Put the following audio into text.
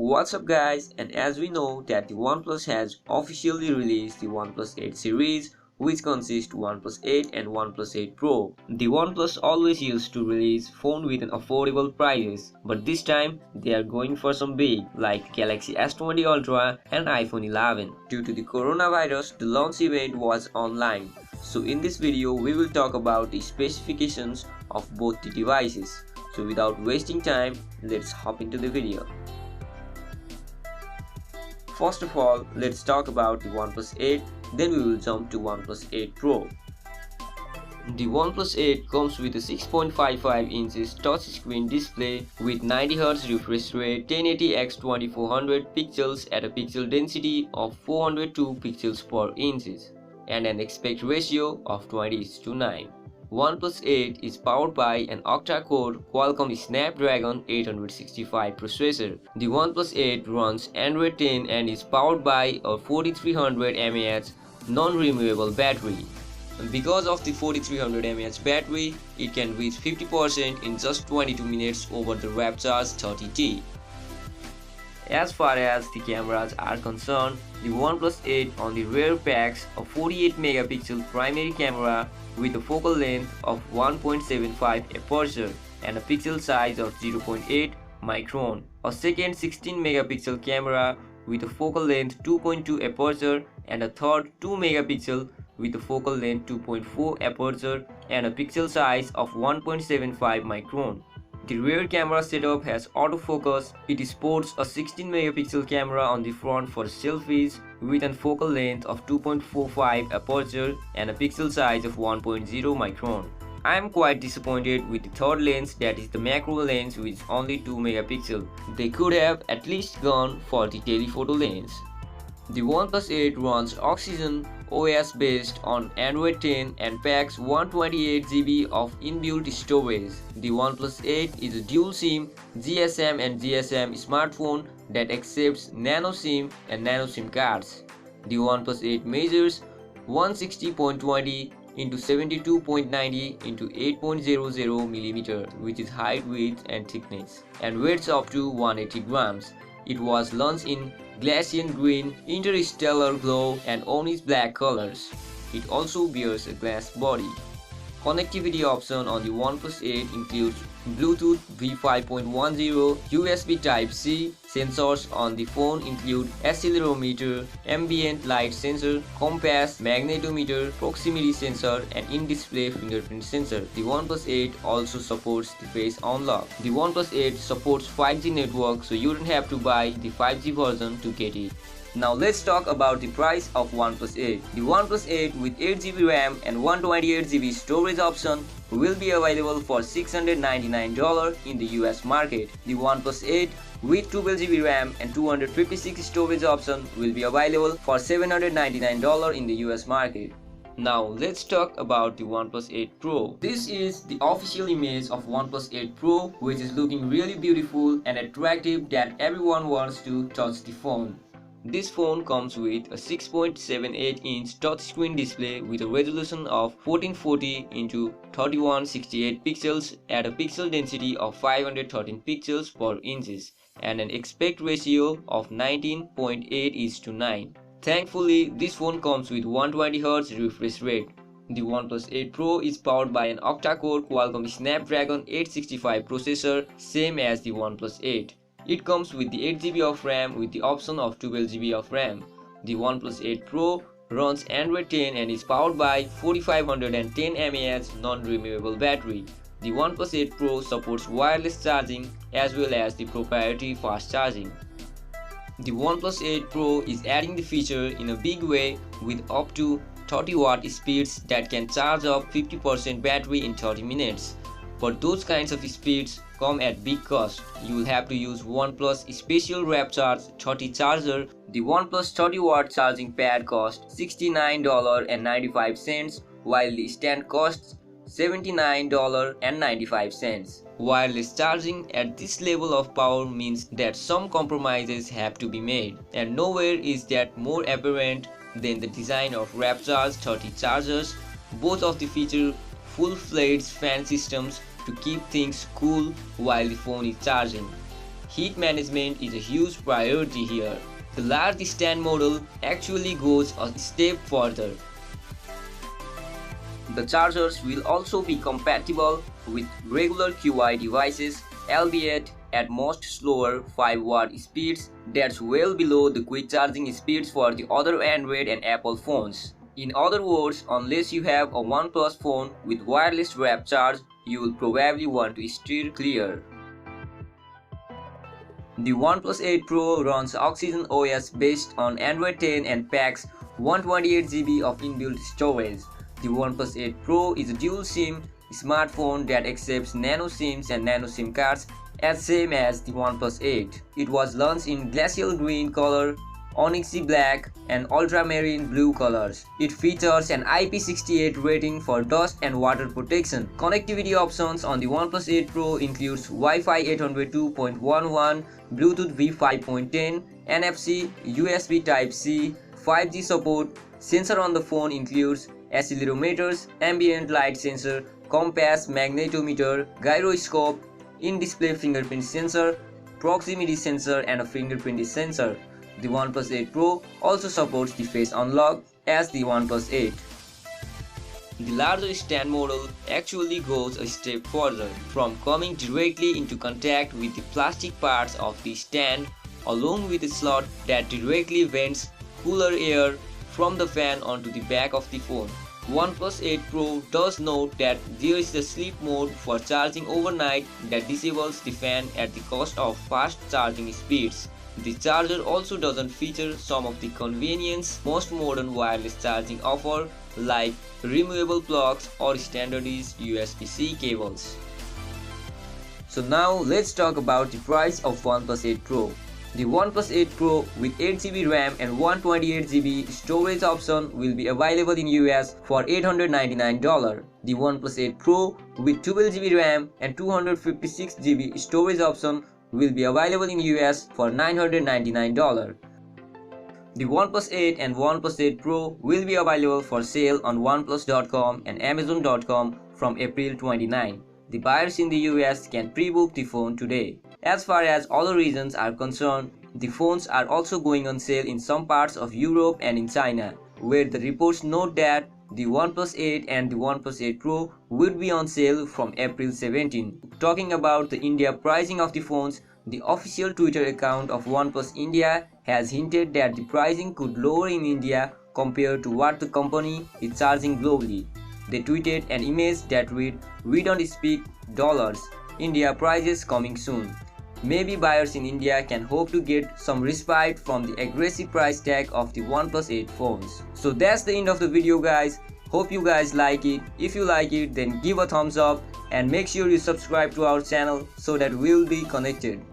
What's up guys, and as we know that the OnePlus has officially released the OnePlus 8 series, which consists OnePlus 8 and OnePlus 8 Pro. The OnePlus always used to release phone with an affordable prices, but this time they are going for some big like Galaxy S20 Ultra and iPhone 11. Due to the coronavirus, the launch event was online. So in this video we will talk about the specifications of both the devices. So without wasting time, let's hop into the video. First of all, let's talk about the OnePlus 8, then we will jump to OnePlus 8 Pro. The OnePlus 8 comes with a 6.55 inches touchscreen display with 90Hz refresh rate, 1080x2400 pixels at a pixel density of 402 pixels per inch, and an aspect ratio of 20:9. OnePlus 8 is powered by an octa-core Qualcomm Snapdragon 865 processor. The OnePlus 8 runs Android 10 and is powered by a 4300 mAh non-removable battery. Because of the 4300 mAh battery, it can reach 50% in just 22 minutes over the Rapidcharge 30T. As far as the cameras are concerned, the OnePlus 8 on the rear packs a 48 megapixel primary camera with a focal length of 1.75 aperture and a pixel size of 0.8 micron, a second 16 megapixel camera with a focal length 2.2 aperture and a third 2 megapixel with a focal length 2.4 aperture and a pixel size of 1.75 micron. The rear camera setup has autofocus. It sports a 16 megapixel camera on the front for selfies with a focal length of 2.45 aperture and a pixel size of 1.0 micron. I am quite disappointed with the third lens, that is the macro lens, which is only 2 megapixel. They could have at least gone for the telephoto lens. The OnePlus 8 runs Oxygen OS based on Android 10 and packs 128GB of inbuilt storage. The OnePlus 8 is a dual SIM, GSM and GSM smartphone that accepts nano SIM and nano SIM cards. The OnePlus 8 measures 160.20 into 72.90 into 8.00 mm, which is height, width and thickness, and weighs up to 180 grams. It was launched in Glacian Green, Interstellar Glow and Onyx Black colors. It also bears a glass body. Connectivity option on the OnePlus 8 includes Bluetooth V5.10, USB Type-C. Sensors on the phone include accelerometer, ambient light sensor, compass, magnetometer, proximity sensor and in-display fingerprint sensor. The OnePlus 8 also supports the face unlock. The OnePlus 8 supports 5G network, so you don't have to buy the 5G version to get it. Now let's talk about the price of OnePlus 8. The OnePlus 8 with 8GB RAM and 128GB storage option will be available for $699 in the US market. The OnePlus 8 with 12GB RAM and 256 storage option will be available for $799 in the US market. Now let's talk about the OnePlus 8 Pro. This is the official image of OnePlus 8 Pro, which is looking really beautiful and attractive that everyone wants to touch the phone. This phone comes with a 6.78-inch touchscreen display with a resolution of 1440 x 3168 pixels at a pixel density of 513 pixels per inch and an aspect ratio of 19.8:9. Thankfully, this phone comes with 120Hz refresh rate. The OnePlus 8 Pro is powered by an octa-core Qualcomm Snapdragon 865 processor, same as the OnePlus 8. It comes with the 8GB of RAM with the option of 12GB of RAM. The OnePlus 8 Pro runs Android 10 and is powered by 4510 mAh non-removable battery. The OnePlus 8 Pro supports wireless charging as well as the proprietary fast charging. The OnePlus 8 Pro is adding the feature in a big way with up to 30-watt speeds that can charge up 50% battery in 30 minutes. But those kinds of speeds come at big cost. You will have to use OnePlus special Rapidcharge 30 charger. The OnePlus 30-watt charging pad costs $69.95 while the stand costs $79.95. Wireless charging at this level of power means that some compromises have to be made, and nowhere is that more apparent than the design of Rapidcharge 30 chargers. Both of the feature full-fledged fan systems to keep things cool while the phone is charging. heat management is a huge priority here. The large stand model actually goes a step further. The chargers will also be compatible with regular QI devices, albeit at most slower 5-watt speeds that's well below the quick charging speeds for the other Android and Apple phones. In other words, unless you have a OnePlus phone with wireless rapid charge, you will probably want to steer clear. The OnePlus 8 Pro runs Oxygen OS based on Android 10 and packs 128GB of inbuilt storage. The OnePlus 8 Pro is a dual SIM smartphone that accepts nano SIMs and nano SIM cards as same as the OnePlus 8. It was launched in glacial green color, onyxy black and ultramarine blue colors. It features an IP68 rating for dust and water protection. Connectivity options on the OnePlus 8 Pro includes Wi-Fi 802.11, Bluetooth V5.10, NFC, USB Type-C, 5G support. Sensor on the phone includes accelerometers, ambient light sensor, compass, magnetometer, gyroscope, in-display fingerprint sensor, proximity sensor and a fingerprint sensor. The OnePlus 8 Pro also supports the face unlock as the OnePlus 8. The larger stand model actually goes a step further, from coming directly into contact with the plastic parts of the stand along with a slot that directly vents cooler air from the fan onto the back of the phone. OnePlus 8 Pro does note that there is a sleep mode for charging overnight that disables the fan at the cost of fast charging speeds. The charger also doesn't feature some of the convenience most modern wireless charging offer, like removable plugs or standardized USB-C cables. So now let's talk about the price of OnePlus 8 Pro. The OnePlus 8 Pro with 8GB RAM and 128GB storage option will be available in US for $899. The OnePlus 8 Pro with 12GB RAM and 256GB storage option will be available in US for $999. The OnePlus 8 and OnePlus 8 Pro will be available for sale on OnePlus.com and Amazon.com from April 29. The buyers in the US can pre-book the phone today. As far as other regions are concerned, the phones are also going on sale in some parts of Europe and in China, where the reports note that the OnePlus 8 and the OnePlus 8 Pro would be on sale from April 17. Talking about the India pricing of the phones, the official Twitter account of OnePlus India has hinted that the pricing could lower in India compared to what the company is charging globally. They tweeted an image that read, "We don't speak dollars, India prices coming soon." Maybe buyers in India can hope to get some respite from the aggressive price tag of the OnePlus 8 phones. So that's the end of the video, guys. Hope you guys like it. If you like it, then give a thumbs up and make sure you subscribe to our channel so that we'll be connected.